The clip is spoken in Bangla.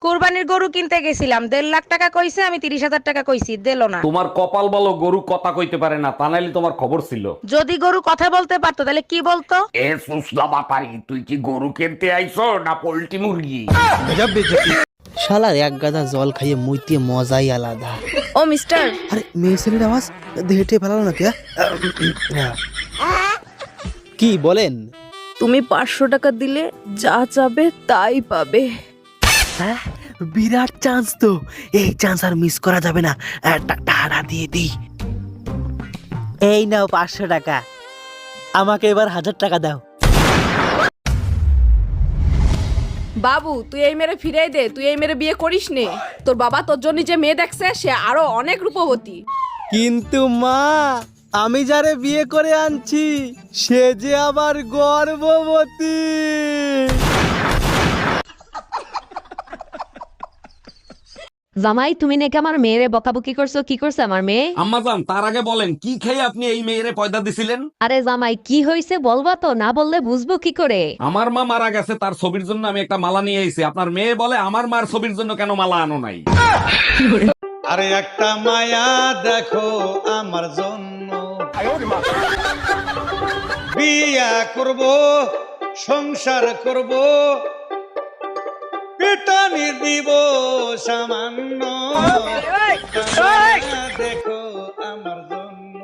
কুরবানির গরু কিনতে গেছিলাম, 1.5 লাখ টাকা কইছে, আমি 30,000 টাকা কইছি, দিলো না। তোমার কপাল বলো গরু কথা কইতে পারে না, তা নাইলে তোমার খবর ছিল। যদি গরু কথা বলতে পারতো তাহলে কি বলতো? এ সুসলা বাপারি, তুই কি গরু কিনতে আইছো না পোল্ট্রি মুরগি? শালার এক গাদা জল খাইয়ে মুইতে মজাই আলাদা। ও মিস্টার, আরে মেয়ে ছেলের আওয়াজ হেঁটে ফেলালো না কে? কি বলেন? তুমি 500 টাকা দিলে যা চাবে তাই পাবে। হ্যাঁ, বিরাট চান্স তো, এই চান্স আর মিস করা যাবে না। টাকা দিয়ে দিই। এই নাও 500 টাকা, আমাকে এবার 1000 টাকা দাও। বাবু তুই এই মেরে ফিরে দে, তুই এই মেরে বিয়ে করিস নে। তোর বাবা তোর জন্য যে মেয়ে দেখছে সে আরো অনেক রূপবতী। কিন্তু মা, আমি যারে বিয়ে করে আনছি সে যে আবার গর্ভবতী। জামাই, তুমি নাকি আমার মেয়েরে বকাবকি করছো? কি করছে আমার মেয়ে? আম্মাজান, তার আগে বলেন কি খেয়ে আপনি এই মেয়েরে পয়দা দিছিলেন? আরে জামাই, কি হয়েছে বলবা তো, না বললে বুঝবো কি করে? আমার মা মারা গেছে, তার ছবির জন্য আমি একটা মালা নিয়ে এসেছি। আপনার মেয়ে বলে আমার মার ছবির জন্য কেন মালা আনো নাই? আরে একটা মায়া দেখো আমার জন্য, বিয়া করব, সংসার করব, পিটানি দিব সামান্য, দেখো আমার জন্য।